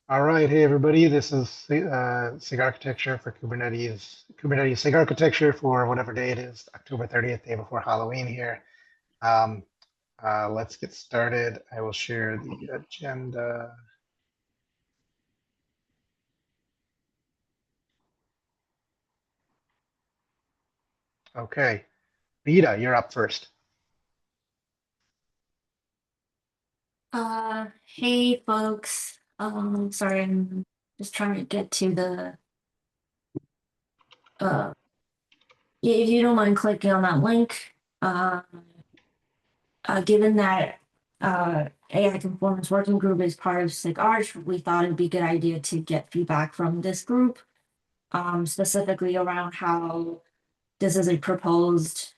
All right, hey everybody, this is SIG architecture for Kubernetes SIG architecture for whatever day it is, October 30th, day before Halloween here. Um, let's get started. I will share the agenda. Okay, Vita, you're up first. Hey folks. Sorry, I'm just trying to get to the if you don't mind clicking on that link. Given that AI Conformance Working Group is part of SIG Arch, we thought it'd be a good idea to get feedback from this group, specifically around how this is a proposed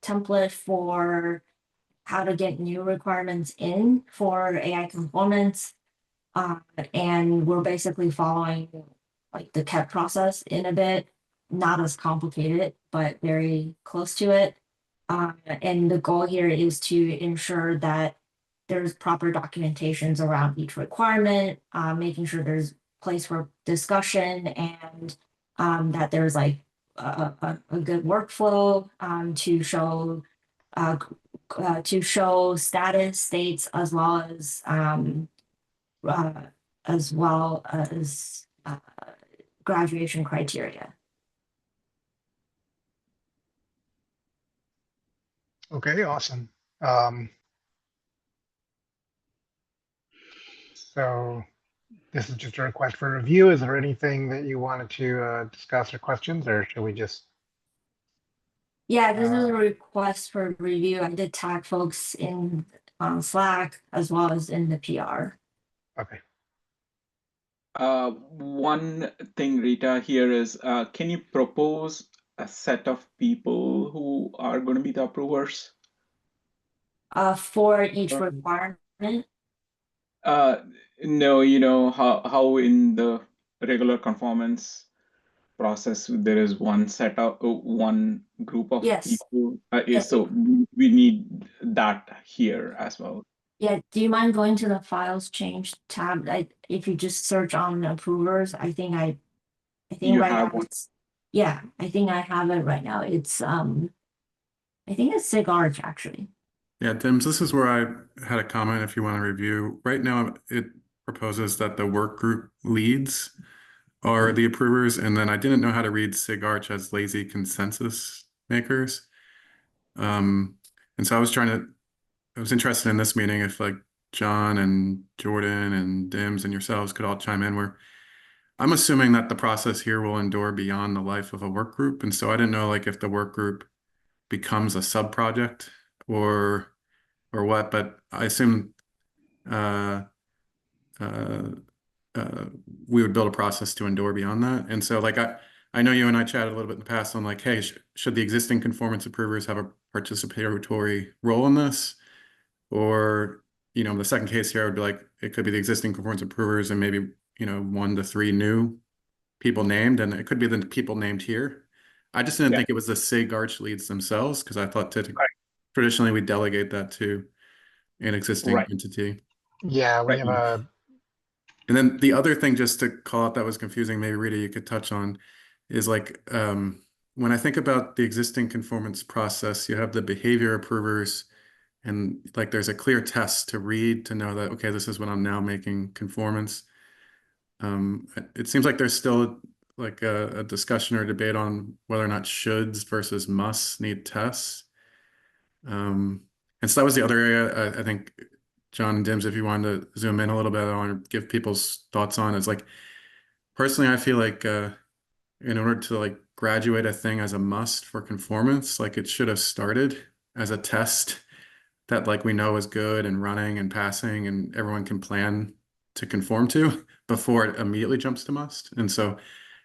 template for how to get new requirements in for AI conformance. Uh, and we're basically following like the CAP process in a bit, not as complicated, but very close to it. And the goal here is to ensure that there's proper documentations around each requirement, making sure there's place for discussion and that there's like a good workflow to show status states uh, as well as graduation criteria. Okay, awesome. Um, so this is just a request for review. Is there anything that you wanted to discuss or questions, or should we just? Yeah, this is a Uh, request for review. I did tag folks in on Slack as well as in the PR. okay. One thing, Rita, here is can you propose a set of people who are going to be the approvers? For each requirement. Uh, no, how in the regular conformance process there is one set of one group of Yes. people. Yeah. So we need that here as well. Yeah. Do you mind going to the files change tab? If you just search on approvers, I think You right have now one. yeah, I think I have it right now. I think it's SIG Arch actually. Yeah, Dims, this is where I had a comment if you want to review. Right now, it proposes that the work group leads are the approvers, and then I didn't know how to read SIG Arch as lazy consensus makers. And so I was interested in this meeting if like John and Jordan and Dims and yourselves could all chime in where I'm assuming that the process here will endure beyond the life of a work group. And so I didn't know like if the work group becomes a sub project or what, but I assume uh, uh, uh, we would build a process to endure beyond that. And so, like, I know you and I chatted a little bit in the past on like, hey, should the existing conformance approvers have a participatory role in this? Or, the second case here, I would be like, it could be the existing conformance approvers and maybe, 1 to 3 new people named, and it could be the people named here. I just didn't Yeah, think it was the SIG Arch leads themselves because I thought Right. traditionally we delegate that to an existing right, entity. Yeah, we right. have a. And then the other thing, just to call out that was confusing, maybe Rita, you could touch on, is like when I think about the existing conformance process, you have the behavior approvers, and like there's a clear test to read to know that, okay, this is what I'm now making conformance. It seems like there's still like a discussion or debate on whether or not shoulds versus musts need tests. And so that was the other area I think, John and Dims, if you wanted to zoom in a little bit, I want to give people's thoughts on is like, personally, I feel like in order to like graduate a thing as a must for conformance, like it should have started as a test that like we know is good and running and passing and everyone can plan to conform to before it immediately jumps to must. And so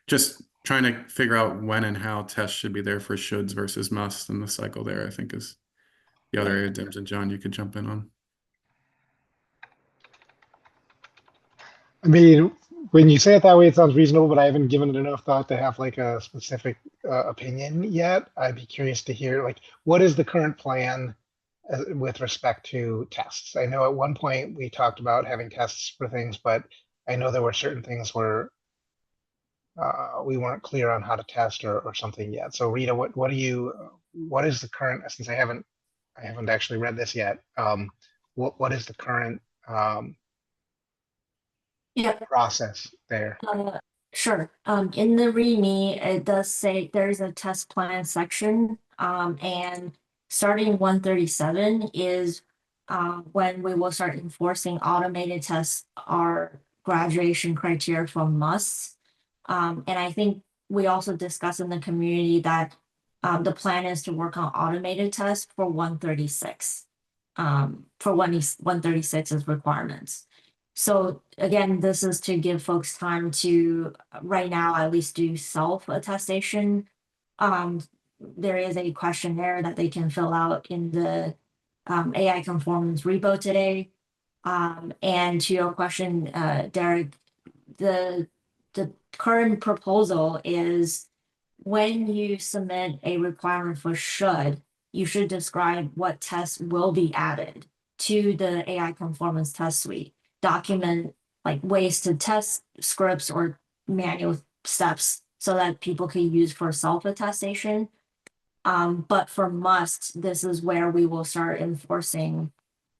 just trying to figure out when and how tests should be there for shoulds versus must in the cycle there, I think is the other area, Dims and John, you could jump in on. I mean, when you say it that way, it sounds reasonable, but I haven't given it enough thought to have like a specific opinion yet. I'd be curious to hear like what is the current plan with respect to tests. I know at one point we talked about having tests for things, but I know there were certain things where we weren't clear on how to test or something yet. So Rita, what is the current, since I haven't actually read this yet, what is the current Yeah. process there? Sure. In the README, it does say there's a test plan section. And starting 137 is when we will start enforcing automated tests are graduation criteria from musts. And I think we also discussed in the community that the plan is to work on automated tests for 136. For 136's requirements. So again, this is to give folks time to, right now, at least do self-attestation. There is a questionnaire that they can fill out in the AI conformance repo today. And to your question, Derek, the current proposal is when you submit a requirement for should, you should describe what tests will be added to the AI conformance test suite. Document like ways to test scripts or manual steps so that people can use for self-attestation. But for must, this is where we will start enforcing.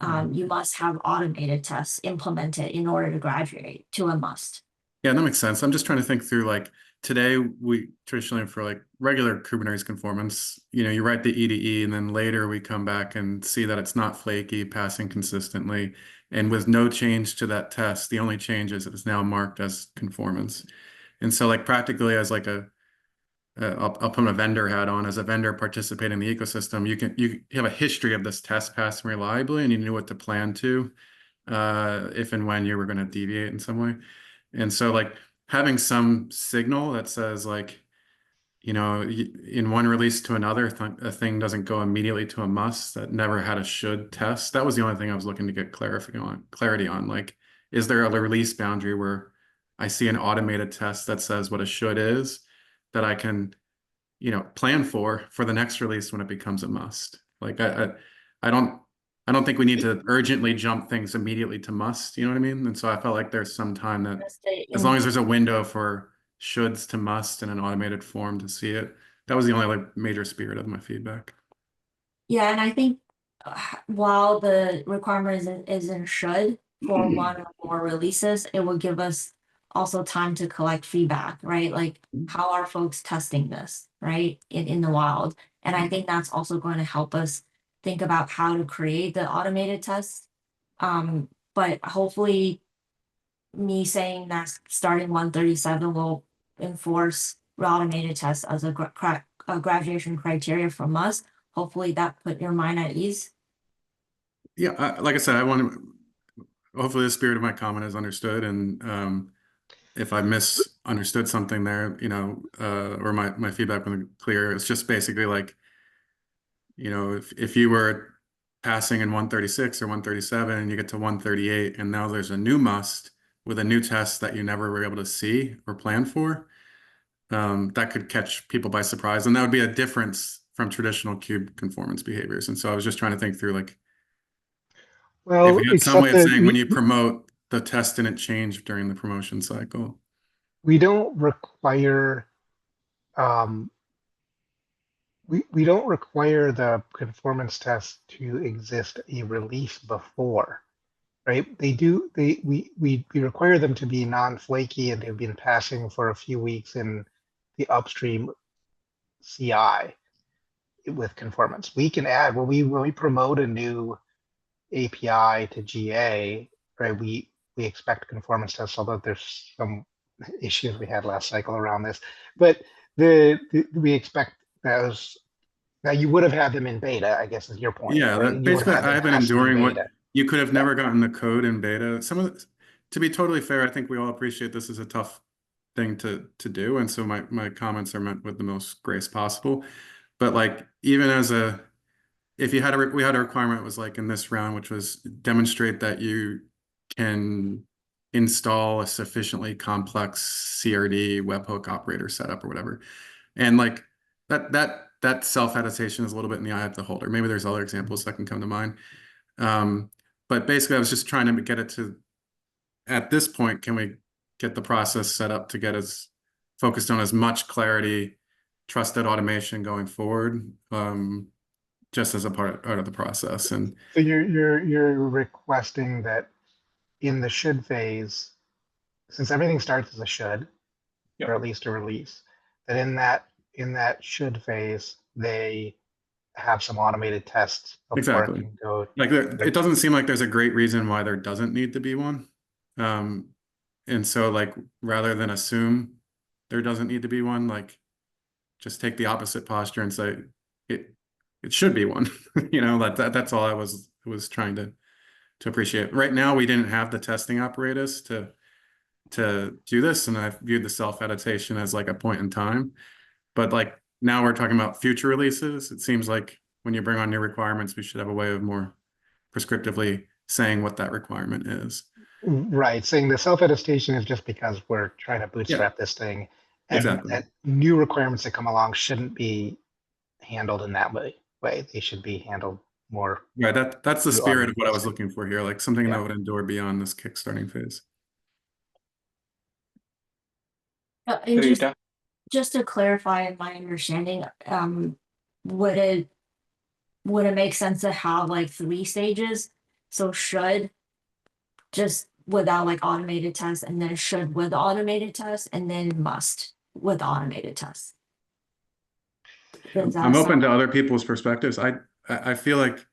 You must have automated tests implemented in order to graduate to a must. Yeah, that makes sense. I'm just trying to think through like today we traditionally for like regular Kubernetes conformance, you write the EDE and then later we come back and see that it's not flaky, passing consistently. And with no change to that test, the only change is it's now marked as conformance. And so like practically as like I'll put a vendor hat on, as a vendor participating in the ecosystem, you have a history of this test passing reliably and you knew what to plan to if and when you were going to deviate in some way. And so like having some signal that says like, in one release to another, a thing doesn't go immediately to a must that never had a should test. That was the only thing I was looking to get clarity on. Like, is there a release boundary where I see an automated test that says what a should is that I can, plan for the next release when it becomes a must? Like I don't think we need to urgently jump things immediately to must, you know what I mean? And so I felt like there's some time that as long as there's a window for shoulds to must in an automated form to see it, that was the only like major spirit of my feedback. Yeah, and I think while the requirement is in should for one or more releases, it will give us also time to collect feedback, right? Like how are folks testing this, right? In the wild. And I think that's also going to help us think about how to create the automated tests. But hopefully me saying that starting 137 will enforce automated tests as a graduation criteria from us. Hopefully that put your mind at ease. Yeah, like I said, hopefully the spirit of my comment is understood, and if I misunderstood something there, or my feedback wasn't clear, it's just basically like, if you were passing in 136 or 137 and you get to 138 and now there's a new must with a new test that you never were able to see or plan for, that could catch people by surprise. And that would be a difference from traditional kube conformance behaviors. And so I was just trying to think through like, Well, if you had some way except of that saying when you promote, the test didn't change during the promotion cycle. we don't require we don't require the conformance test to exist a release before, right? We require them to be non-flaky and have been passing for a few weeks in the upstream CI with conformance. We can add when we promote a new API to GA, right? We expect conformance tests, although there's some issues we had last cycle around this, but we expect those. Now you would have had them in beta, I guess is your point. Yeah, right? that You would basically have had them I've been passing in enduring beta. you could have never gotten the code in beta. To be totally fair, I think we all appreciate this is a tough thing to do. And so my comments are meant with the most grace possible. But like even if you had we had a requirement was like in this round, which was demonstrate that you can install a sufficiently complex CRD webhook operator setup or whatever. And like that that self-attestation is a little bit in the eye of the holder. Maybe there's other examples that can come to mind. But basically, I was just trying to get it to, at this point, can we get the process set up to get us focused on as much clarity, trusted automation going forward, just as a part of the process. And So you're requesting that in the should phase, since everything starts as a should, Yep. or at least a release, that in that should phase, they have some automated tests before Exactly. it can go. like it doesn't seem like there's a great reason why there doesn't need to be one. And so like rather than assume there doesn't need to be one, like just take the opposite posture and say it should be one. You know, that's all I was trying to appreciate. Right now we didn't have the testing apparatus to do this, and I viewed the self-attestation as like a point in time. But like now we're talking about future releases. It seems like when you bring on new requirements, we should have a way of more prescriptively saying what that requirement is. Right, saying the self-attestation is just because we're trying to bootstrap this thing, and Exactly. that new requirements that come along shouldn't be handled in that way. They should be handled more. Right. That's the through spirit of what I was automated looking for here, like something Yeah. that would endure beyond this kickstarting phase. And Rita? just to clarify in my understanding, would it make sense to have like 3 stages? So should just without like automated tests, and then should with automated tests, and then must with automated tests. Does that I'm open sound- to other people's perspectives. I feel like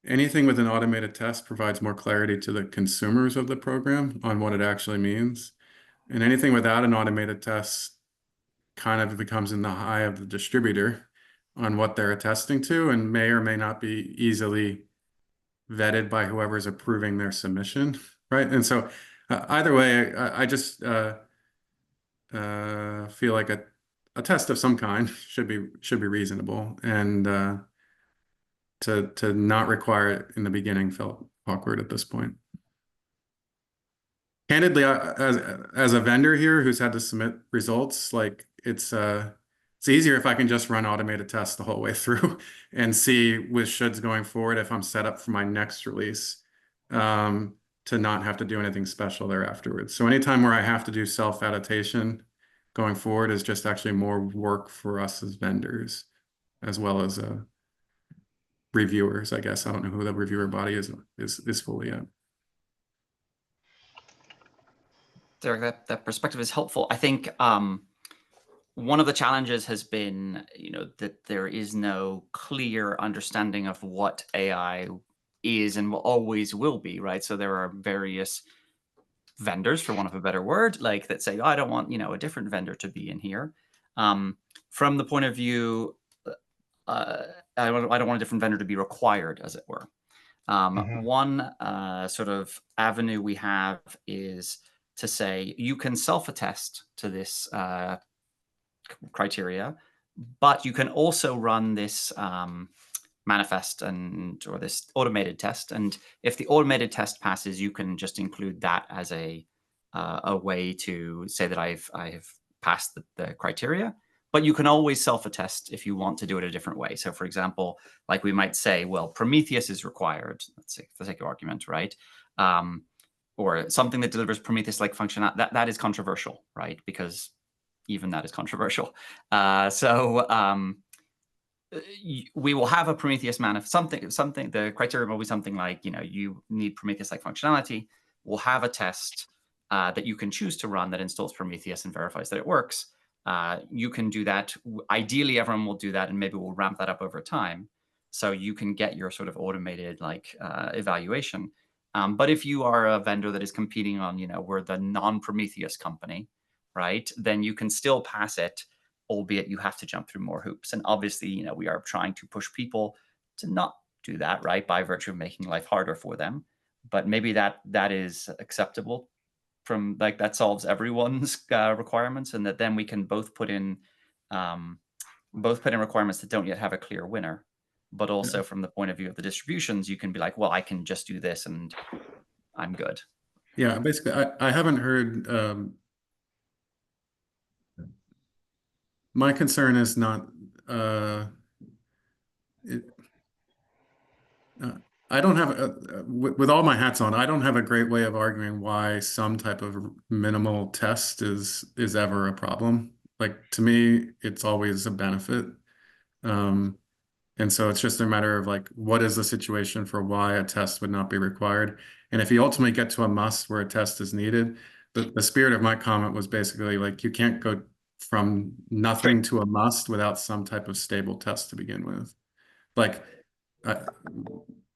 anything with an automated test provides more clarity to the consumers of the program on what it actually means. And anything without an automated test kind of becomes in the eye of the distributor on what they're attesting to, and may or may not be easily vetted by whoever's approving their submission, right? And so either way, I just feel like a test of some kind should be reasonable, and to not require it in the beginning felt awkward at this point. Candidly, as a vendor here who's had to submit results, like it's easier if I can just run automated tests the whole way through and see with shoulds going forward if I'm set up for my next release, to not have to do anything special there afterwards. So anytime where I have to do self-attestation going forward is just actually more work for us as vendors, as well as reviewers, I guess. I don't know who the reviewer body is fully yet. Derek, that perspective is helpful. I think one of the challenges has been, that there is no clear understanding of what AI is and always will be, right? So there are various vendors, for want of a better word, like that say, oh, I don't want, a different vendor to be in here. From the point of view, I don't want a different vendor to be required, as it were. One sort of avenue we have is to say you can self-attest to this criteria, but you can also run this manifest or this automated test. And if the automated test passes, you can just include that as a way to say that I've passed the criteria. But you can always self-attest if you want to do it a different way. So, for example, like we might say, well, Prometheus is required. Let's say, for the sake of argument, right? Or something that delivers Prometheus-like functionality. That is controversial, right? Because even that is controversial. We will have a Prometheus something. The criteria will be something like, you need Prometheus-like functionality. We'll have a test that you can choose to run that installs Prometheus and verifies that it works. You can do that. Ideally, everyone will do that, and maybe we'll ramp that up over time, so you can get your sort of automated evaluation. But if you are a vendor that is competing on, we're the non-Prometheus company, right? Then you can still pass it, albeit you have to jump through more hoops. And obviously, we are trying to push people to not do that, right? By virtue of making life harder for them. But maybe that is acceptable from that solves everyone's requirements, and that then we can both put in requirements that don't yet have a clear winner. But also from the point of view of the distributions, you can be like, well, I can just do this and I'm good. Yeah, basically, I haven't heard. My concern is not it, I don't have with all my hats on, I don't have a great way of arguing why some type of minimal test is ever a problem. Like to me, it's always a benefit. And so it's just a matter of like, what is the situation for why a test would not be required? And if you ultimately get to a must where a test is needed, the spirit of my comment was basically like, you can't go from nothing to a must without some type of stable test to begin with. Like,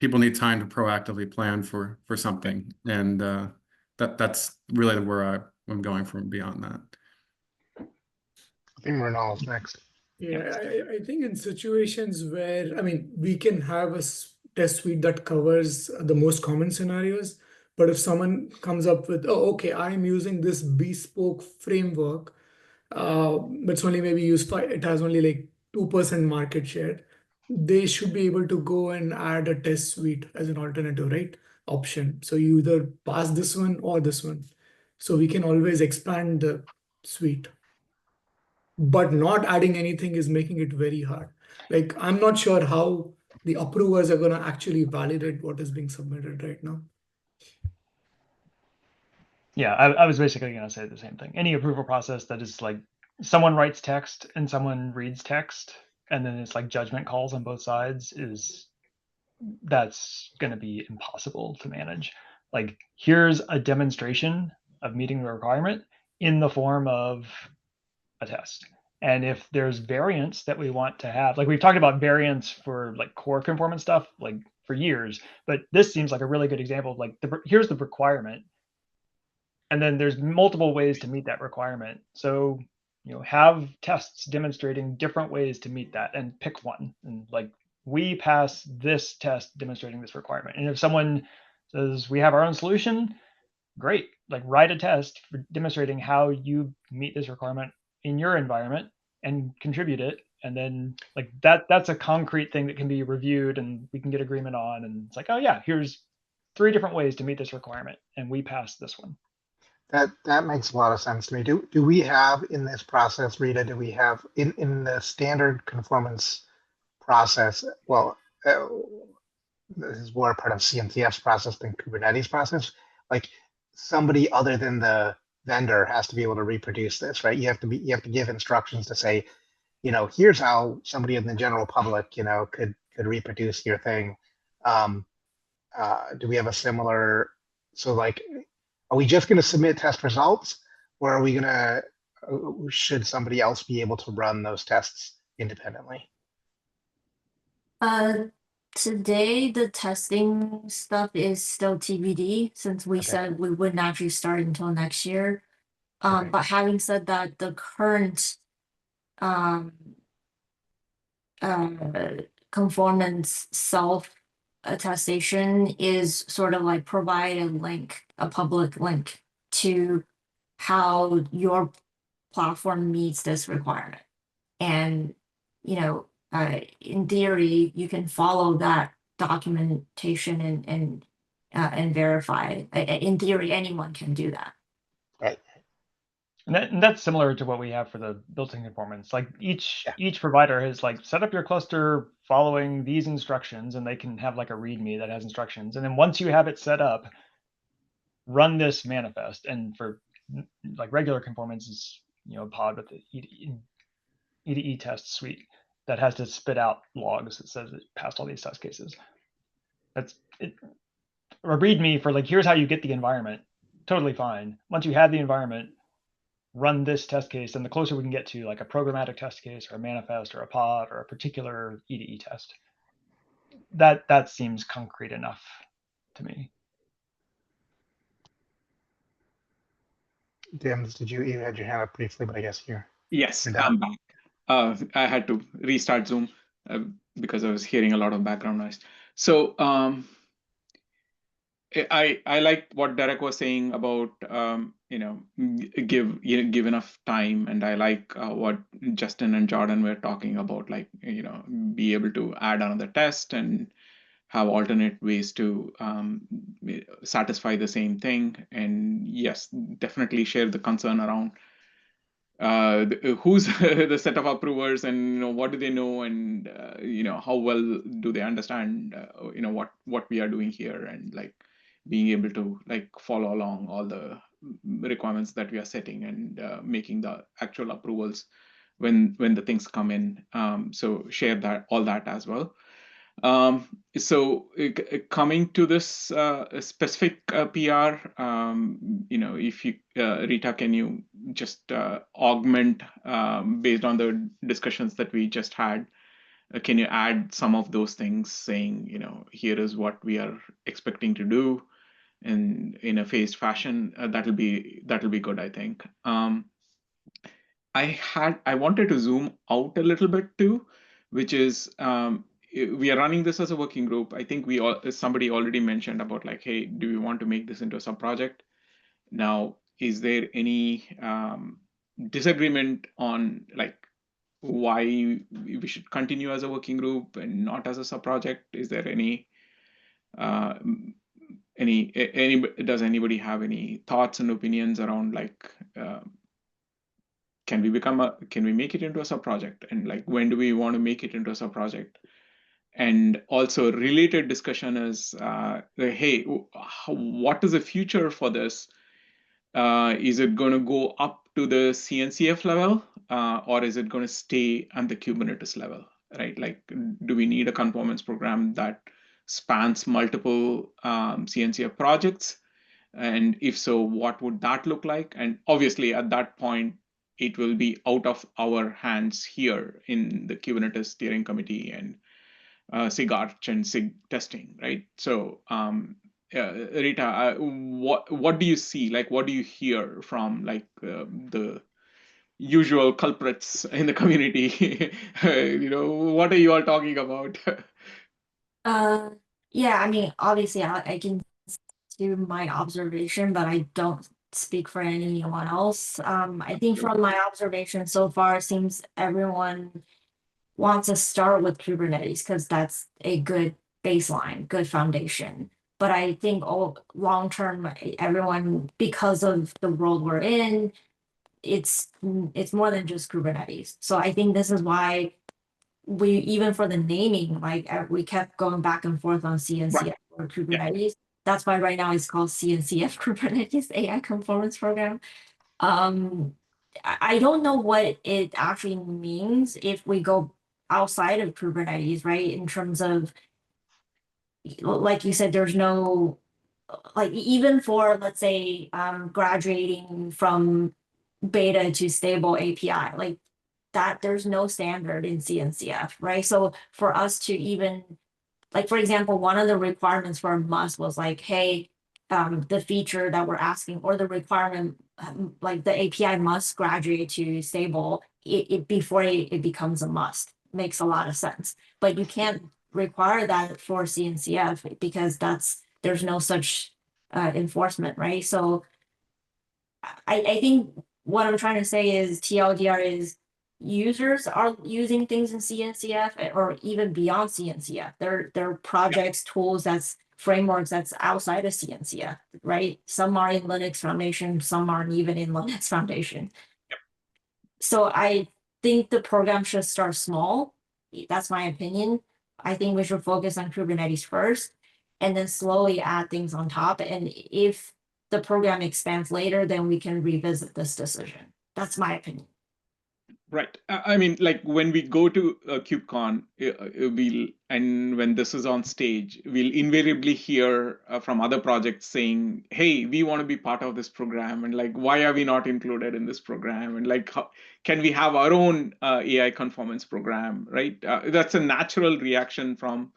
people need time to proactively plan for something, and that's really where I'm going from beyond that. I think Mrinal's next. Yeah, I think in situations where, I mean, we can have a test suite that covers the most common scenarios, but if someone comes up with, oh, okay, I'm using this bespoke framework, but it's only maybe used by, it has only like 2% market share, they should be able to go and add a test suite as an alternative, right? Option. So you either pass this one or this one. So we can always expand the suite. But not adding anything is making it very hard. Like, I'm not sure how the approvers are going to actually validate what is being submitted right now. Yeah, I was basically going to say the same thing. Any approval process that is like someone writes text and someone reads text, and then it's like judgment calls on both sides, that's going to be impossible to manage. Like, here's a demonstration of meeting the requirement in the form of a test. And if there's variance that we want to have, like we've talked about variance for like core conformance stuff, like for years, but this seems like a really good example of like, here's the requirement. And then there's multiple ways to meet that requirement. So, have tests demonstrating different ways to meet that and pick one. And like, we pass this test demonstrating this requirement. And if someone says we have our own solution, great, like write a test for demonstrating how you meet this requirement in your environment and contribute it. And then like that's a concrete thing that can be reviewed and we can get agreement on. And it's like, oh yeah, here's 3 different ways to meet this requirement. And we passed this one. That makes a lot of sense to me. Do we have in this process, Rita, do we have in the standard conformance process, well, this is more part of CNCF's process than Kubernetes process, like somebody other than the vendor has to be able to reproduce this, right? You have to give instructions to say, here's how somebody in the general public, could reproduce your thing. Do we have a similar, so like, are we just going to submit test results, or are we going to, should somebody else be able to run those tests independently? Today the testing stuff is still TBD since we said we wouldn't actually start until next year. But having said that, the current conformance self attestation is sort of like provide a public link to how your platform meets this requirement. And, in theory, you can follow that documentation and verify. In theory, anyone can do that. Right. And that's similar to what we have for the built-in conformance. Like each provider has like set up your cluster following these instructions, and they can have like a README that has instructions. And then once you have it set up, run this manifest. And for like regular conformance is a pod with the EDE test suite that has to spit out logs that says it passed all these test cases. That's it. A README for like, here's how you get the environment. Totally fine. Once you have the environment, run this test case, and the closer we can get to like a programmatic test case or a manifest or a pod or a particular EDE test, that seems concrete enough to me. Dims, you had your hand up briefly, but I guess here. Yes, I'm back. I had to restart Zoom because I was hearing a lot of background noise. So I like what Derek was saying about give enough time, and I like what Justin and Jordan were talking about, like be able to add another test and have alternate ways to satisfy the same thing. And yes, definitely share the concern around who's the set of approvers, and what do they know, and how well do they understand what we are doing here, and like being able to like follow along all the requirements that we are setting, and making the actual approvals when the things come in. So share that all that as well. So coming to this specific PR, if you, Rita, can you just augment based on the discussions that we just had? Can you add some of those things, saying, here is what we are expecting to do, and in a phased fashion? That'll be good, I think. I wanted to zoom out a little bit too, which is we are running this as a working group. I think somebody already mentioned about like, hey, do we want to make this into a sub project? Now, is there any disagreement on like why we should continue as a working group and not as a sub project? Is there does anybody have any thoughts and opinions around like can we make it into a sub project, and like when do we want to make it into a sub project? And also related discussion is hey, what is the future for this? Is it going to go up to the CNCF level, or is it going to stay at the Kubernetes level, right? Like, do we need a conformance program that spans multiple CNCF projects? And if so, what would that look like? And obviously at that point, it will be out of our hands here in the Kubernetes steering committee and SIG Arch and SIG testing, right? So Rita, what do you see? Like, what do you hear from like the usual culprits in the community? What are you all talking about? Yeah, I mean, obviously I can do my observation, but I don't speak for anyone else. I think from my observation so far, it seems everyone wants to start with Kubernetes because that's a good baseline, good foundation. But I think long term, everyone, because of the world we're in, it's more than just Kubernetes. So I think this is why we, even for the naming, like we kept going back and forth on CNCF or Kubernetes. That's why right now it's called CNCF Kubernetes AI Conformance Program. I don't know what it actually means if we go outside of Kubernetes, right? In terms of, like you said, there's no, like even for, let's say, graduating from beta to stable API, like that, there's no standard in CNCF, right? So for us to even, like, for example, one of the requirements for a must was like, hey, the feature that we're asking, or the requirement, like the API must graduate to stable before it becomes a must. Makes a lot of sense. But you can't require that for CNCF because there's no such enforcement, right? So I think what I'm trying to say is TLDR is users are using things in CNCF or even beyond CNCF. They're projects, tools, that's frameworks that's outside of CNCF, right? Some are in Linux Foundation, some aren't even in Linux Foundation. So I think the program should start small. That's my opinion. I think we should focus on Kubernetes first and then slowly add things on top. And if the program expands later, then we can revisit this decision. That's my opinion. Right. I mean, like when we go to KubeCon, and when this is on stage, we'll invariably hear from other projects saying, "Hey, we want to be part of this program," and like, "Why are we not included in this program?" And like, can we have our own AI conformance program? Right. That's a natural reaction from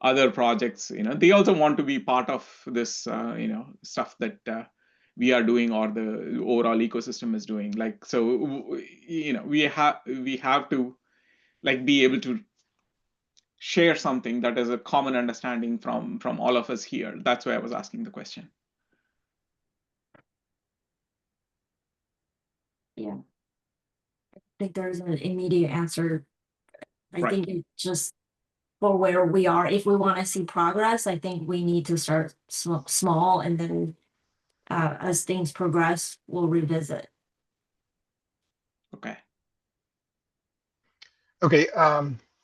other projects. They also want to be part of this, stuff that we are doing or the overall ecosystem is doing. Like, so we have to like be able to share something that is a common understanding from all of us here. That's why I was asking the question. Yeah, I think there's an immediate answer. I think it's just for where we are. If we want to see progress, I think we need to start small, and then as things progress, we'll revisit. Okay,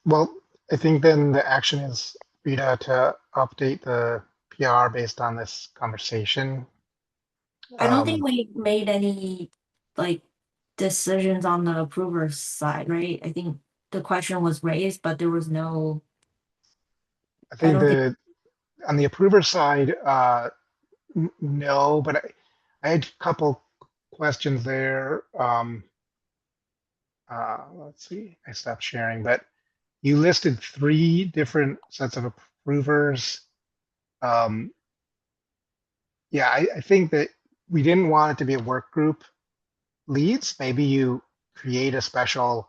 well, I think then the action is Rita to update the PR based on this conversation. I don't think Um, we made any like decisions on the approver side, right? I think the question was raised, but there was no, I I think don't think, on the approver side, no, but I had a couple questions there. Let's see, I stopped sharing, but you listed 3 different sets of approvers. Um, yeah, I think that we didn't want it to be a work group leads. Maybe you create a special,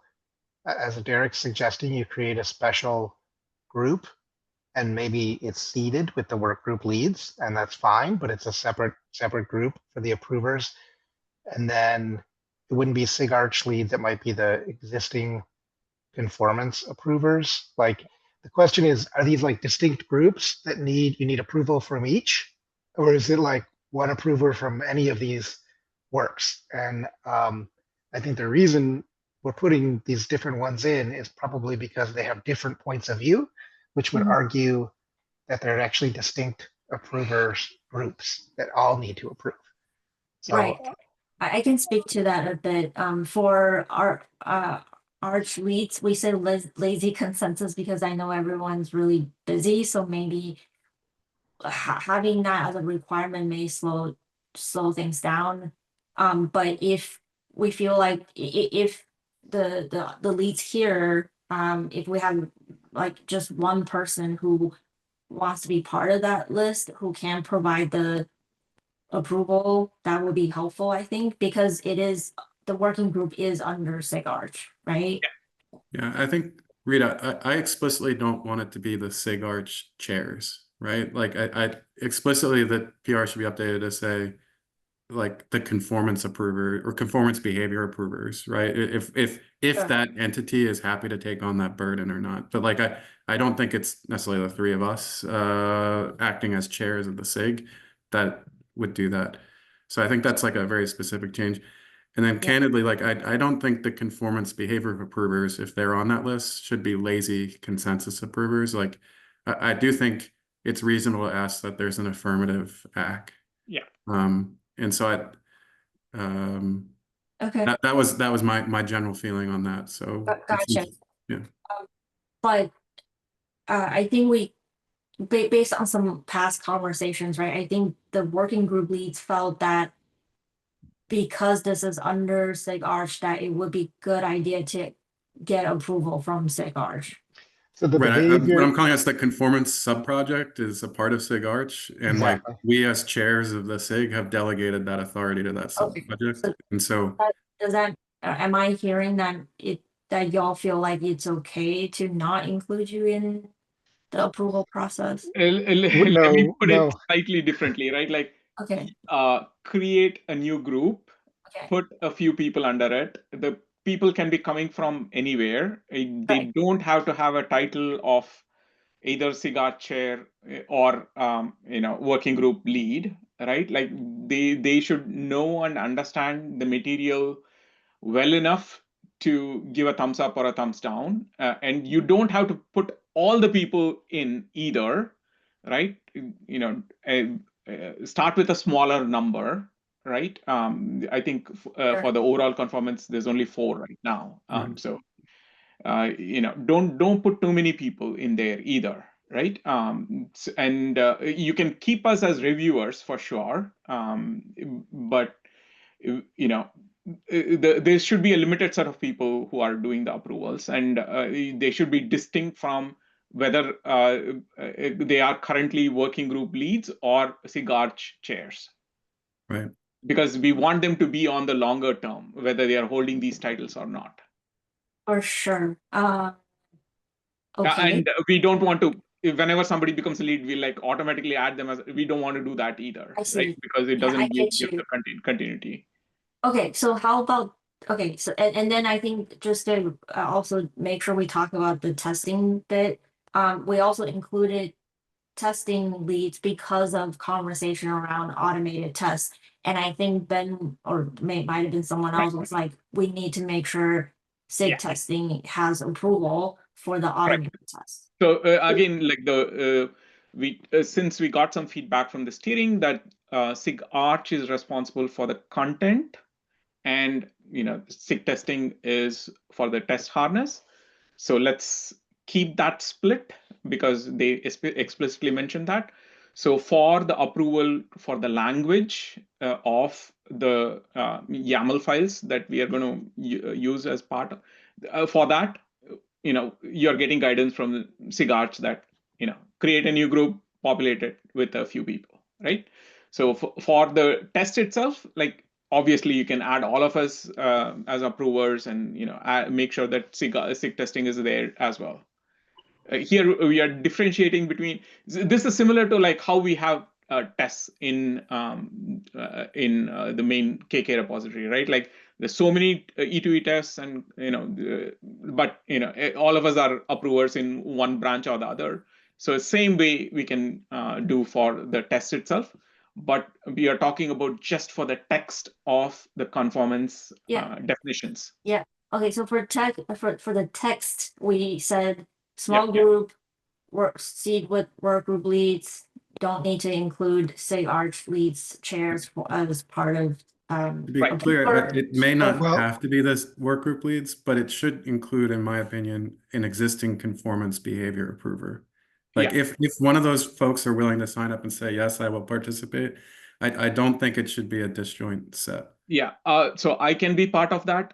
as Derek's suggesting, you create a special group and maybe it's seeded with the work group leads, and that's fine, but it's a separate group for the approvers. And then it wouldn't be SIG Arch leads, it might be the existing conformance approvers. Like the question is, are these like distinct groups that you need approval from each? Or is it like one approver from any of these works? And I think the reason we're putting these different ones in is probably because they have different points of view, which would Mhm. argue that they're actually distinct approvers groups that all need to approve. So right. I can speak to that a bit. For our Arch leads, we say lazy consensus because I know everyone's really busy, so maybe having that as a requirement may slow things down. But if we feel like if the leads here, if we have like just one person who wants to be part of that list, who can provide the approval, that would be helpful, I think, because it is the working group is under SIG Arch, right? Yeah, I think Rita, I explicitly don't want it to be the SIG Arch chairs, right? Like I explicitly the PR should be updated to say like the conformance approver or conformance behavior approvers, right? If Sure. that entity is happy to take on that burden or not. But like I don't think it's necessarily the 3 of us acting as chairs of the SIG that would do that. So I think that's like a very specific change. And then Yeah. candidly, like I don't think the conformance behavior approvers, if they're on that list, should be lazy consensus approvers. Like I do think it's reasonable to ask that there's an affirmative act. Yeah. And so Okay, that was my general feeling on that. So gotcha. yeah. But I think based on some past conversations, right? I think the working group leads felt that because this is under SIG Arch, that it would be good idea to get approval from SIG Arch. so the Right. What I'm behavior, calling us the conformance sub-project is a part of SIG Arch. And like exactly. we as chairs of the SIG have delegated that authority to that Okay. sub-project. So And so does that, am I hearing that that y'all feel like it's okay to not include you in the approval process? Let me No, put it no. slightly differently, right? Like, Okay, create a new group, okay, put a few people under it. The people can be coming from anywhere. They right, don't have to have a title of either SIGART chair or working group lead, right? Like they should know and understand the material well enough to give a thumbs up or a thumbs down, and you don't have to put all the people in either, right? Start with a smaller number, right? I think sure. for the overall conformance there's only 4 right now. right. So don't put too many people in there either, right? And you can keep us as reviewers for sure, but there should be a limited set of people who are doing the approvals, and they should be distinct from whether they are currently working group leads or SIGARCH chairs, Right. because we want them to be on the longer term, whether they are holding these titles or not. For sure. Okay, And we don't want to, whenever somebody becomes a lead, we like automatically add them as, we don't want to do that either, I right? see. Because it Yeah, I doesn't give get the you. continuity. Okay, so how about, okay, so and then I think just to also make sure we talk about the testing bit, we also included testing leads because of conversation around automated tests. And I think Ben, or might have been someone else, was like, we need to make sure SIG Yeah. testing has approval for the automated test. So again, like since we got some feedback from the steering that SIG Arch is responsible for the content, and SIG testing is for the test harness. So let's keep that split because they explicitly mentioned that. So for the approval for the language of the YAML files that we are going to use as part of, for that, you're getting guidance from SIG Arch that create a new group, populate it with a few people, right? So for the test itself, like obviously you can add all of us as approvers, and make sure that SIG testing is there as well. Here we are differentiating between. This is similar to like how we have tests in the main KK repository, right? Like there's so many E2E tests, and but all of us are approvers in one branch or the other. So same way we can do for the test itself, but we are talking about just for the text of the conformance definitions. Yeah. Okay. So for the text, we said small group, seed with work group leads. Don't need to include SIG Arch leads chairs as part of. To be clear, it may not have to be this work group leads, but it should include, in my opinion, an existing conformance behavior approver. Like if one of those folks are willing to sign up and say, yes, I will participate, I don't think it should be a disjoint set. Yeah, so I can be part of that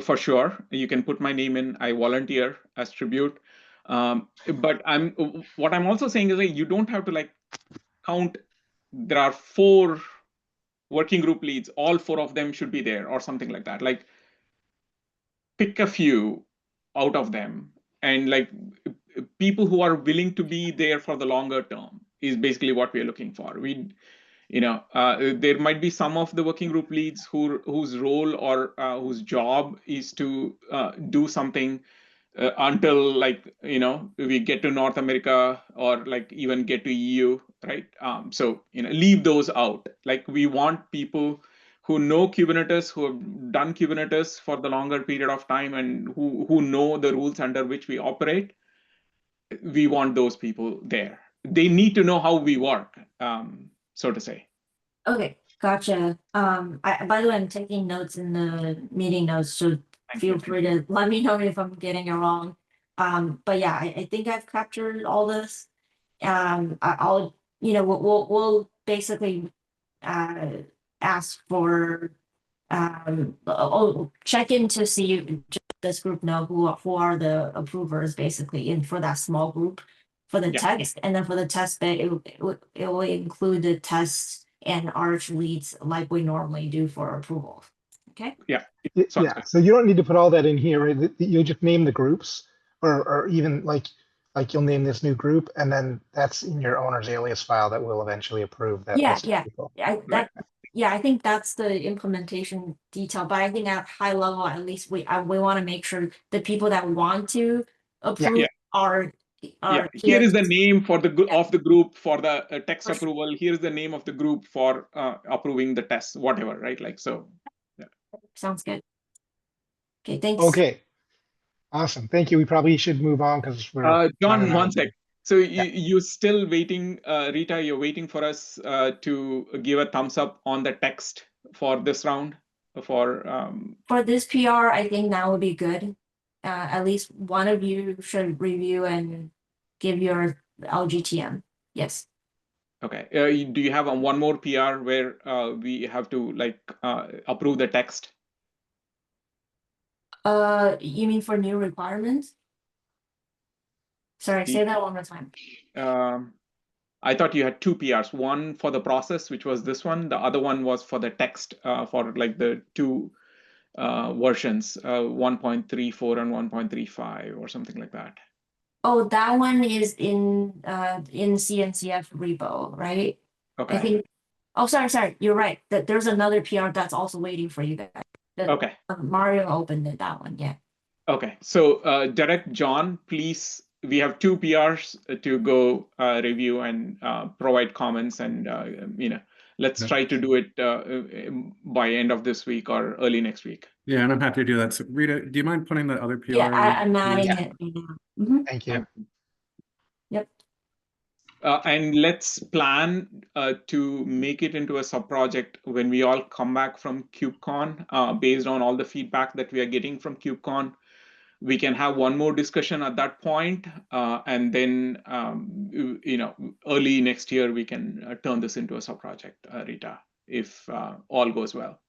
for sure. You can put my name in. I volunteer as tribute. But what I'm also saying is like you don't have to like count. There are 4 working group leads. All 4 of them should be there, or something like that. Like pick a few out of them, and like people who are willing to be there for the longer term is basically what we are looking for. There might be some of the working group leads whose role or whose job is to do something until like we get to North America, or like even get to EU, right? So leave those out. Like we want people who know Kubernetes, who have done Kubernetes for the longer period of time, and who know the rules under which we operate. We want those people there. They need to know how we work, so to say. Okay, gotcha. By the way, I'm taking notes in the meeting notes, so feel free to let me know if I'm getting it wrong. But yeah, I think I've captured all this. I'll we'll basically ask for check in to see this group know who are the approvers basically in for that small group for the text, and then for the test bit it will include the tests and Arch leads like we normally do for approval. Okay. Yeah. So you don't need to put all that in here. Right? You'll just name the groups, or even like you'll name this new group, and then that's in your owner's alias file that will eventually approve that. I think that's the implementation detail, but I think at high level, at least we want to make sure the people that want to approve are here is the name for the of the group for the text approval. Here's the name of the group for approving the test, whatever, right? Like so. Yeah. Sounds good. Okay, thanks. Okay. Awesome. Thank you. We probably should move on because we're John, one sec. So you still waiting, Rita, you're waiting for us to give a thumbs up on the text for this round for this PR. I think that would be good. At least one of you should review and give your LGTM. Yes. Okay. Do you have one more PR where we have to like approve the text? You mean for new requirements? Sorry, say that one more time. I thought you had 2 PRs. One for the process, which was this one. The other one was for the text for like the 2 versions, 1.34 and 1.35 or something like that. Oh, that one is in CNCF repo, right? Okay. I think. Oh, sorry. You're right. There's another PR that's also waiting for you guys. Okay. Mario opened that one. Yeah. Okay. So direct John, please. We have 2 PRs to go review and provide comments, and let's Yep. try to do it by end of this week or early next week. Yeah, and I'm happy to do that. So Rita, do you mind putting the other PR? Yeah, I'm adding Yeah. it right now. Mhm. Thank you. Yep. And let's plan to make it into a sub-project when we all come back from KubeCon, based on all the feedback that we are getting from KubeCon. We can have one more discussion at that point, and then early next year we can turn this into a sub-project, Rita, if all goes well.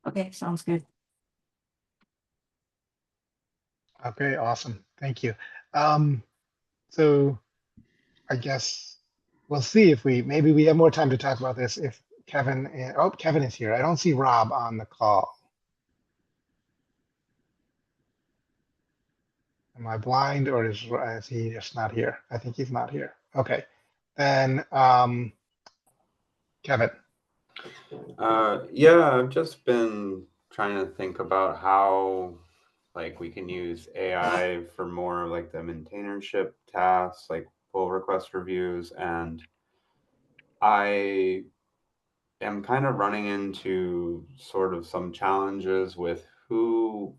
Okay, sounds good. Okay, awesome. Thank you. So I guess we'll see if maybe we have more time to talk about this if Kevin, Kevin is here. I don't see Rob on the call. Am I blind or is he just not here? I think he's not here. Okay, then Kevin. Yeah, I've just been trying to think about how like we can use AI for more like the maintainership tasks, like pull request reviews, and I am kind of running into sort of some challenges with who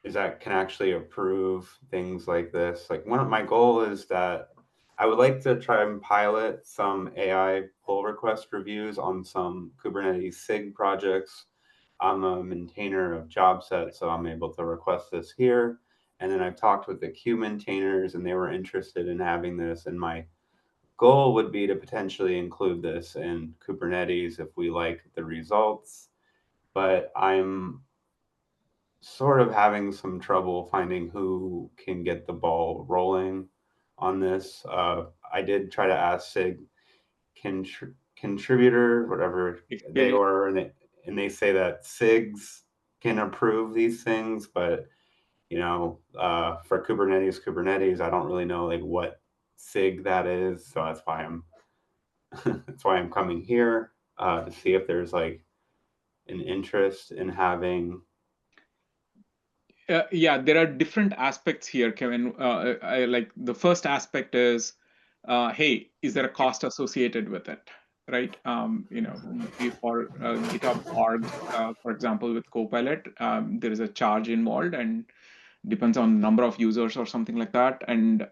is that can actually approve things like this. Like one of my goal is that I would like to try and pilot some AI pull request reviews on some Kubernetes SIG projects. I'm a maintainer of JobSet, so I'm able to request this here. And then I've talked with the Q maintainers and they were interested in having this. And my goal would be to potentially include this in Kubernetes if we like the results. But I'm sort of having some trouble finding who can get the ball rolling on this. I did try to ask SIG contributor, whatever they were, and they say that SIGs can approve these things, but for Kubernetes, I don't really know like what SIG that is, so that's why I'm that's why I'm coming here to see if there's like an interest in having. Yeah, there are different aspects here, Kevin. I like the first aspect is, hey, is there a cost associated with it, right? For GitHub orgs, for example, with Copilot, there is a charge involved and depends on number of users or something like that, and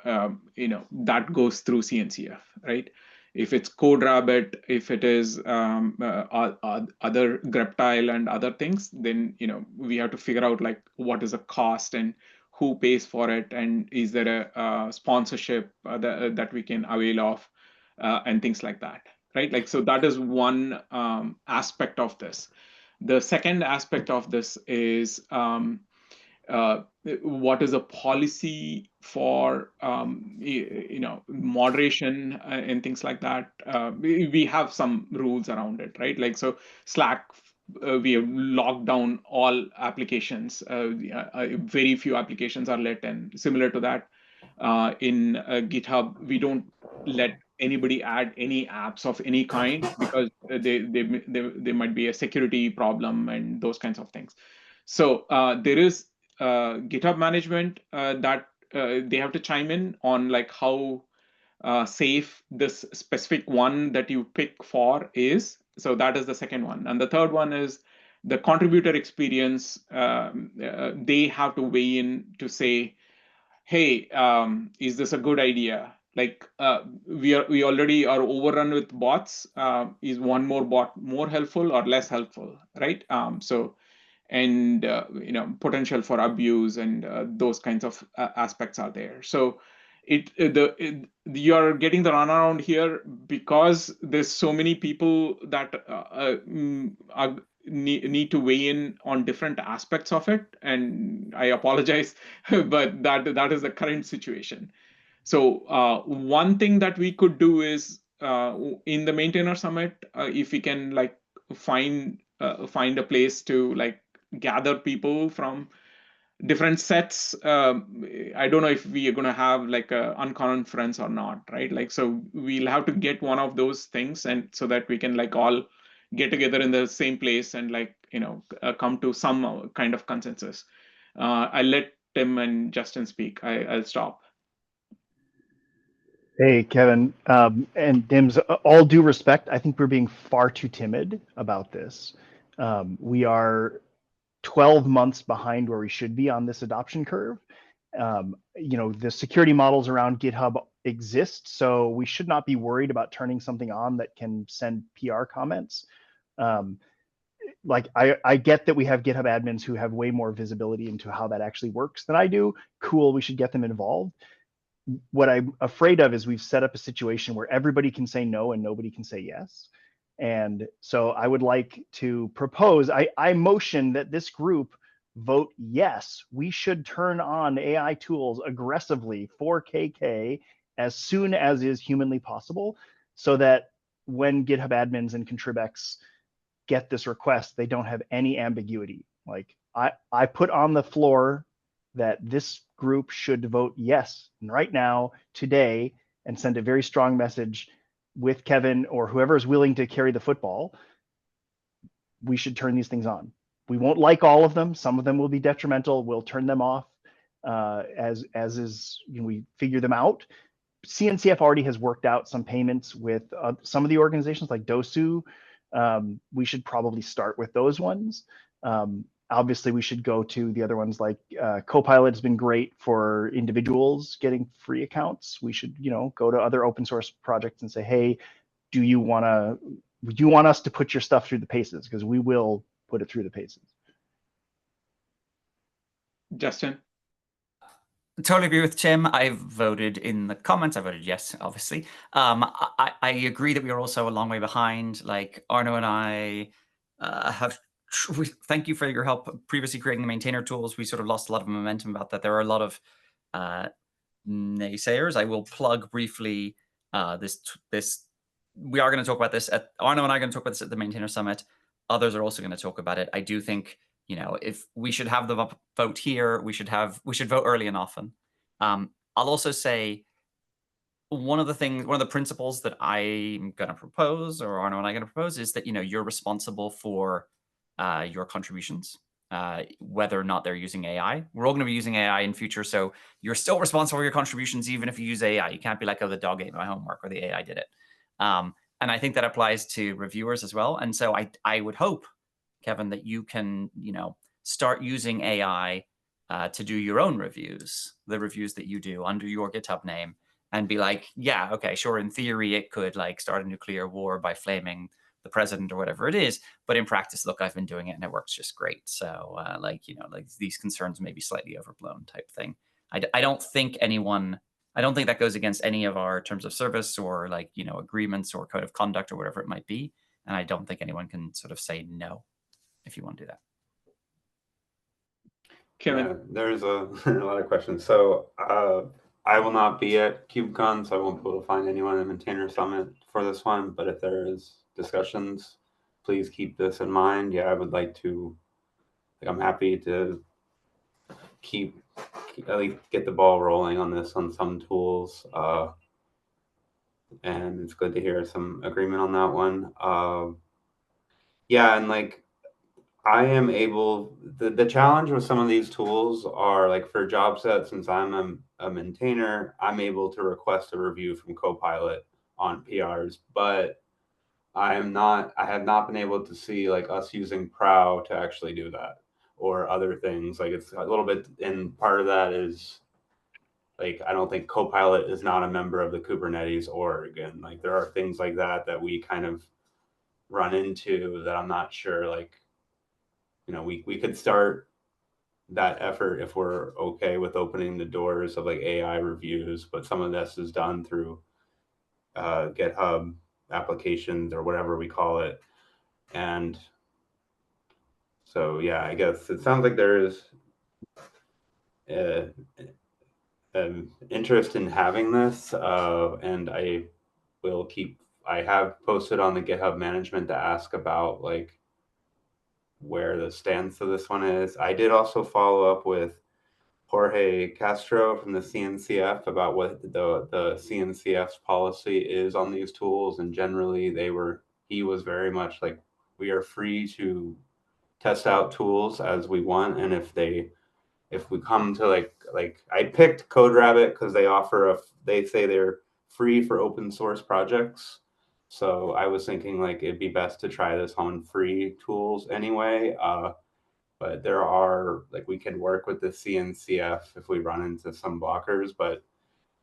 that goes through CNCF, right? If it's CodeRabbit, if it is other greptile and other things, then we have to figure out like what is the cost and who pays for it, and is there a sponsorship that we can avail of, and things like that, right? Like, so that is one aspect of this. The second aspect of this is what is a policy for moderation and things like that. We have some rules around it, right? Like, so Slack, we have locked down all applications. Very few applications are let in. Similar to that, in GitHub, we don't let anybody add any apps of any kind because they might be a security problem and those kinds of things. So there is GitHub management that they have to chime in on like how safe this specific one that you pick for is. So that is the second one. And the third one is the contributor experience. They have to weigh in to say, hey, is this a good idea? Like we already are overrun with bots. Is one more bot more helpful or less helpful, right? And potential for abuse and those kinds of aspects are there. So you're getting the runaround here because there's so many people that need to weigh in on different aspects of it, and I apologize, but that is the current situation. So one thing that we could do is in the maintainer summit, if we can like find a place to like gather people from different sets. I don't know if we are going to have like a unconference or not, right? Like, so we'll have to get one of those things, and so that we can like all get together in the same place and like come to some kind of consensus. I'll let Tim and Justin speak. I'll stop. Hey, Kevin, and Dims, all due respect, I think we're being far too timid about this. We are 12 months behind where we should be on this adoption curve. The security models around GitHub exist, so we should not be worried about turning something on that can send PR comments. I get that we have GitHub admins who have way more visibility into how that actually works than I do. Cool, we should get them involved. What I'm afraid of is we've set up a situation where everybody can say no and nobody can say yes. And so I would like to propose, I motion that this group vote yes, we should turn on AI tools aggressively for KK as soon as is humanly possible, so that when GitHub admins and contribex get this request, they don't have any ambiguity. Like I put on the floor that this group should vote yes right now, today, and send a very strong message with Kevin or whoever is willing to carry the football. We should turn these things on. We won't like all of them. Some of them will be detrimental. We'll turn them off as is, we figure them out. CNCF already has worked out some payments with some of the organizations like DOSU. We should probably start with those ones. Obviously, we should go to the other ones like Copilot has been great for individuals getting free accounts. We should, go to other open source projects and say, hey, do you want us to put your stuff through the paces? Because we will put it through the paces. Justin? Totally agree with Tim. I voted in the comments. I voted yes, obviously. I agree that we are also a long way behind. Like Arno and I thank you for your help previously creating the maintainer tools. We sort of lost a lot of momentum about that. There are a lot of naysayers. I will plug briefly this. We are going to talk about this Arno and I are going to talk about this at the Maintainer Summit. Others are also going to talk about it. I do think, if we should have the vote here, we should vote early and often. I'll also say one of the principles that I'm going to propose, or Arno and I are going to propose, is that, you're responsible for your contributions, whether or not they're using AI. We're all going to be using AI in future, so you're still responsible for your contributions, even if you use AI. You can't be like, oh, the dog ate my homework or the AI did it. And I think that applies to reviewers as well. And so I would hope, Kevin, that you can, start using AI to do your own reviews, the reviews that you do under your GitHub name, and be like, yeah, okay, sure, in theory, it could like start a nuclear war by flaming the president or whatever it is. But in practice, look, I've been doing it and it works just great. So these concerns may be slightly overblown type thing. I don't think that goes against any of our terms of service or agreements or code of conduct or whatever it might be. And I don't think anyone can sort of say no if you want to do that. Kevin? Yeah, there's a lot of questions. So I will not be at KubeCon, so I won't be able to find anyone in the Maintainer Summit for this one. But if there is discussions, please keep this in mind. Yeah, I would like to, I'm happy to at least get the ball rolling on this on some tools. And it's good to hear some agreement on that one. Yeah, and I am able, the challenge with some of these tools are like for job sets, since I'm a maintainer, I'm able to request a review from Copilot on PRs, but I have not been able to see like us using Prow to actually do that or other things. Like it's a little bit, and part of that is like, I don't think Copilot is not a member of the Kubernetes org. And like, there are things like that we kind of run into that I'm not sure, like, we could start that effort if we're okay with opening the doors of like AI reviews, but some of this is done through GitHub applications or whatever we call it. And so, yeah, I guess it sounds like there is interest in having this, and I have posted on the GitHub management to ask about like where the stance of this one is. I did also follow up with Jorge Castro from the CNCF about what the CNCF's policy is on these tools, and generally he was very much like, we are free to test out tools as we want, and if we come to like I picked CodeRabbit because they say they're free for open source projects. So I was thinking like it'd be best to try this on free tools anyway. But there are like we can work with the CNCF if we run into some blockers, but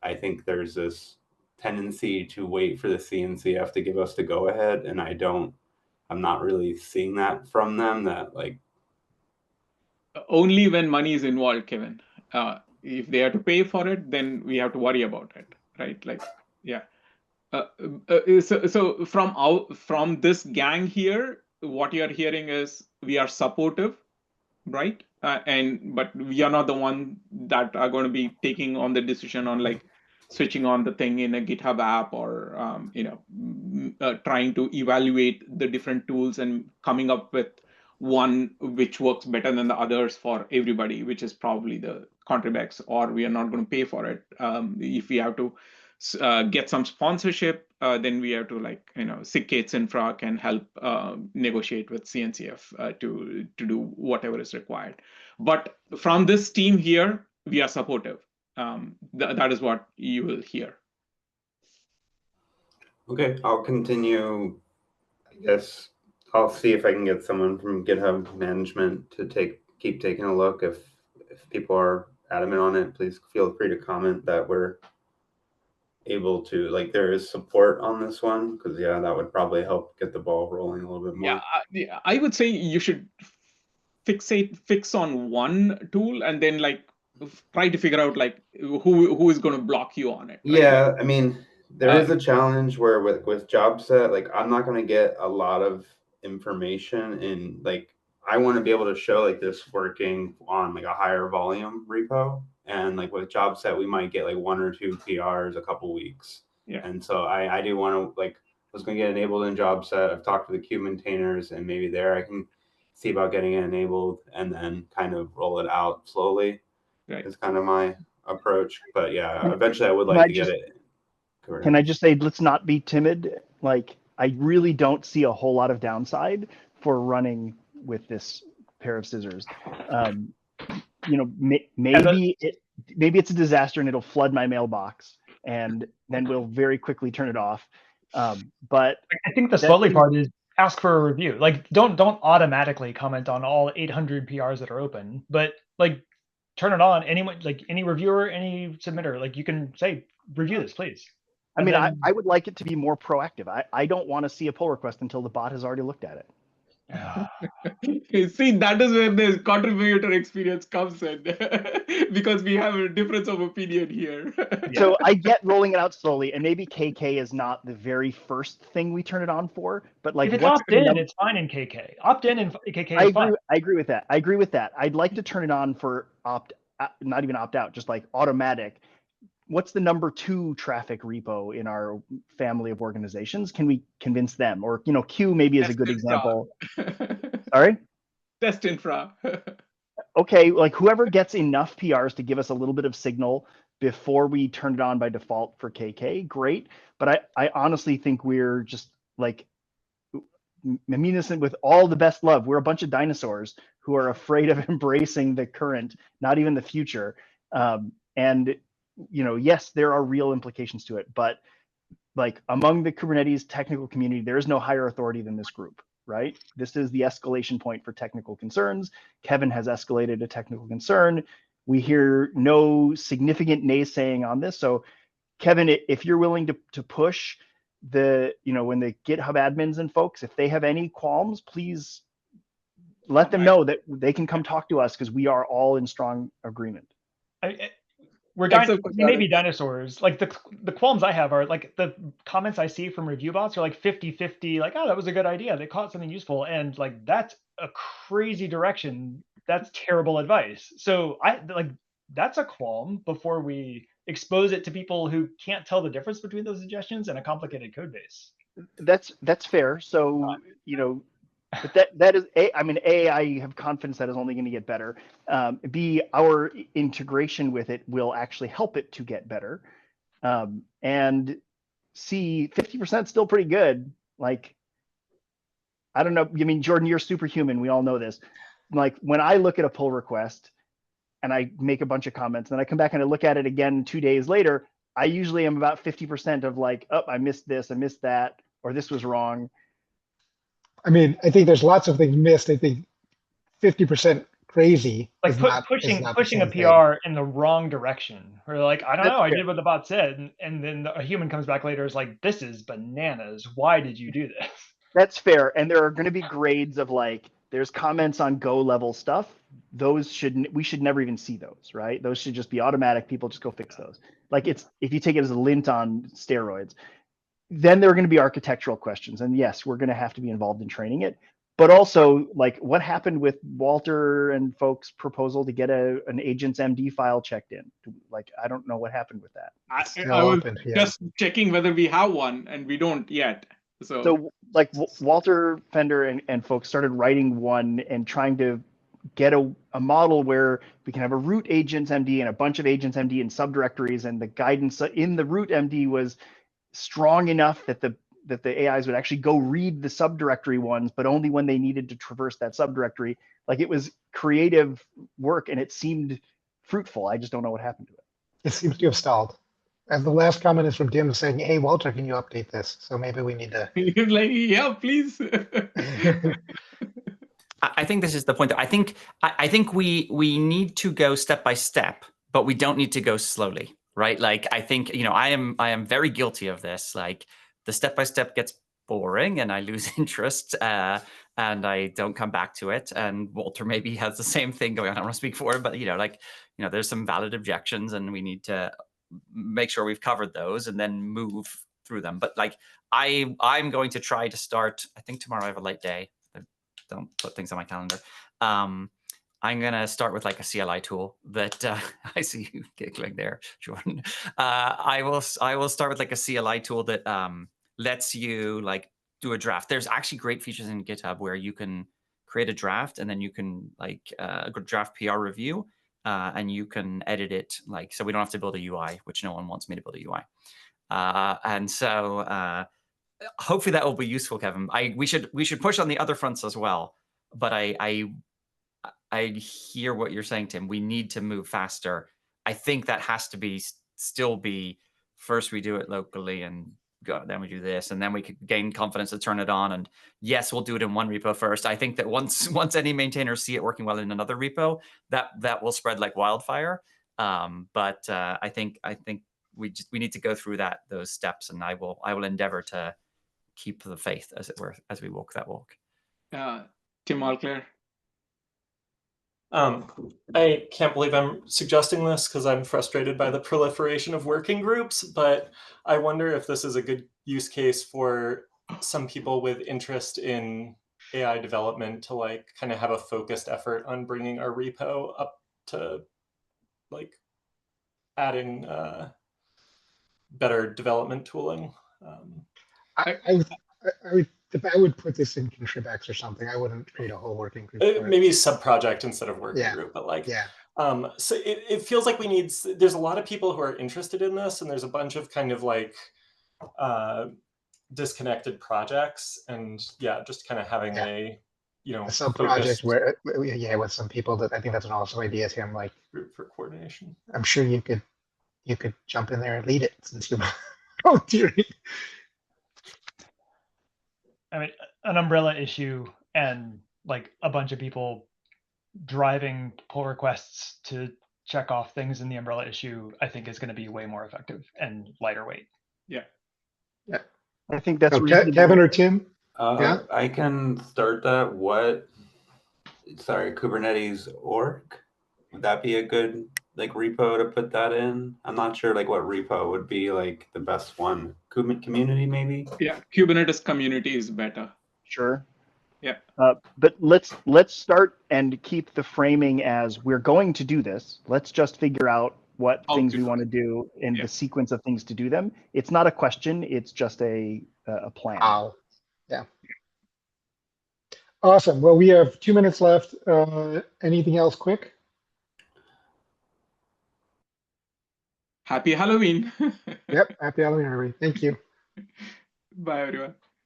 I think there's this tendency to wait for the CNCF to give us the go ahead, and I'm not really seeing that from them. That like only when money is involved, Kevin. If they have to pay for it, then we have to worry about it, right? Like, yeah. So from this gang here, what you're hearing is we are supportive, right? But we are not the one that are going to be taking on the decision on like switching on the thing in a GitHub app or trying to evaluate the different tools and coming up with one which works better than the others for everybody, which is probably the Contribex, or we are not going to pay for it. If we have to get some sponsorship, then we have to SIG Infra can help negotiate with CNCF to do whatever is required. But from this team here, we are supportive. That is what you will hear. Okay, I'll continue. I guess I'll see if I can get someone from GitHub management to keep taking a look. If people are adamant on it, please feel free to comment that we're able to, like, there is support on this one, because yeah, that would probably help get the ball rolling a little bit more. Yeah, I would say you should fix on one tool and then try to figure out like who is going to block you on it. Right? Yeah, I mean, there is a challenge where with job set, like I'm not going to get a lot of information, and like I want to be able to show like this working on like a higher volume repo, and like with job set we might get like 1 or 2 PRs a couple weeks. Yeah. And so I do want to, like, I was going to get enabled in job set. I've talked to the Q maintainers, and maybe there I can see about getting it enabled and then kind of roll it out slowly. Right. Is kind of my approach. But yeah, eventually I would like to get it. Can I just say, let's not be timid. Like, I really don't see a whole lot of downside for running with this pair of scissors. Maybe it's a disaster and it'll flood my mailbox, and then we'll very quickly turn it off. But I think the slowly part is ask for a review. Like, don't automatically comment on all 800 PRs that are open, but like turn it on. Anyone, like any reviewer, any submitter, like you can say, review this, please. I mean, I would like it to be more proactive. I don't want to see a pull request until the bot has already looked at it. See, that is where the contributor experience comes in, because we have a difference of opinion here. So I get rolling it out slowly, and maybe KK is not the very first thing we turn it on for, but like, if it's opt-in, it's fine in KK. Opt-in in KK is fine. I agree with that. I'd like to turn it on for not even opt-out, just like automatic. What's the number 2 traffic repo in our family of organizations? Can we convince them? Or, Q maybe is a good example. Sorry? Test infra. Okay, like whoever gets enough PRs to give us a little bit of signal before we turn it on by default for KK, great. But I honestly think we're just like, I mean this with all the best love. We're a bunch of dinosaurs who are afraid of embracing the current, not even the future. And yes, there are real implications to it, but like among the Kubernetes technical community, there is no higher authority than this group, right? This is the escalation point for technical concerns. Kevin has escalated a technical concern. We hear no significant naysaying on this. So Kevin, if you're willing to push when the GitHub admins and folks, if they have any qualms, please let them know that they can come talk to us, because we are all in strong agreement. We may be dinosaurs. Like the qualms I have are like the comments I see from review bots are like 50-50, like, oh, that was a good idea. They caught something useful. And like, that's a crazy direction. That's terrible advice. So that's a qualm before we expose it to people who can't tell the difference between those suggestions and a complicated code base. That's fair. So, but that is A, I have confidence that is only going to get better. B, our integration with it will actually help it to get better. And C, 50% still pretty good. Like, I don't know. I mean, Jordan, you're superhuman. We all know this. Like, when I look at a pull request and I make a bunch of comments, and then I come back and I look at it again 2 days later, I usually am about 50% of like, oh, I missed this, I missed that, or this was wrong. I mean, I think there's lots of things missed. I think 50% crazy Like is not the pushing a same thing. PR in the wrong direction. Or like, I don't That's know, I fair. did what the bot said, and then a human comes back later is like, this is bananas. Why did you do this? That's fair. And there are going to be grades of like, there's comments on Go level stuff. Those we should never even see those, right? Those should just be automatic. People just go fix those. Like it's, if you take it as a lint on steroids, then there are going to be architectural questions. And yes, we're going to have to be involved in training it. But also, like, what happened with Walter and folks' proposal to get an agent's MD file checked in? Like, I don't know what happened with that. Still I was open, yeah. just checking whether we have one, and we don't yet. So like Walter Fender and folks started writing one and trying to get a model where we can have a root agents MD and a bunch of agents MD in subdirectories, and the guidance in the root MD was strong enough that the AIs would actually go read the subdirectory ones, but only when they needed to traverse that subdirectory. Like, it was creative work and it seemed fruitful. I just don't know what happened to it. It seems to have stalled. And the last comment is from Tim saying, hey, Walter, can you update this? So maybe we need to. He's like, yeah, please. I think this is the point. I think we need to go step by step, but we don't need to go slowly, right? Like, I think, you know, I am very guilty of this. Like, the step by step gets boring and I lose interest and I don't come back to it. And Walter maybe has the same thing going on. I don't want to speak for him, but, you know, like, you know, there's some valid objections and we need to make sure we've covered those and then move through them. But like, I'm going to try to start, I think tomorrow I have a late day. I don't put things on my calendar. I'm going to start with like a CLI tool that I see you giggling there, Jordan. I will start with like a CLI tool that lets you like do a draft. There's actually great features in GitHub where you can create a draft and then you can like a draft PR review and you can edit it, like, so we don't have to build a UI, which no one wants me to build a UI. And so hopefully that will be useful, Kevin. We should push on the other fronts as well. But I hear what you're saying, Tim. We need to move faster. I think that has to still be first we do it locally and then we do this, and then we could gain confidence to turn it on. And yes, we'll do it in one repo first. I think that once any maintainers see it working well in another repo, that will spread like wildfire. But I think we need to go through those steps, and I will endeavor to keep the faith, as it were, as we walk that walk. Tim Allclair. I can't believe I'm suggesting this because I'm frustrated by the proliferation of working groups, but I wonder if this is a good use case for some people with interest in AI development to like kind of have a focused effort on bringing our repo up to like adding better development tooling. If I would put this in Contribex or something, I wouldn't create a whole working group. Maybe sub-project instead of working group, but like, so it feels like there's a lot of people who are interested in this, and there's a bunch of kind of like disconnected projects, and yeah, just kind of having a sub-project where, with some people that I think that's an awesome idea, Tim, like group for coordination. I'm sure you could jump in there and lead it since you're volunteering. I mean, an umbrella issue and like a bunch of people driving pull requests to check off things in the umbrella issue, I think is going to be way more effective and lighter weight. Yeah. I think that's Kevin or Tim. I can start that. Kubernetes org? Would that be a good like repo to put that in? I'm not sure like what repo would be like the best one. Community maybe? Yeah, Kubernetes community is better. Sure. Yeah. But let's start and keep the framing as we're going to do this. Let's just figure out what things we want to do and the sequence of things to do them. It's not a question. It's just a plan. Yeah. Awesome. Well, we have 2 minutes left. Anything else quick? Happy Halloween. Yep. Happy Halloween, everybody. Thank you. Bye, everyone.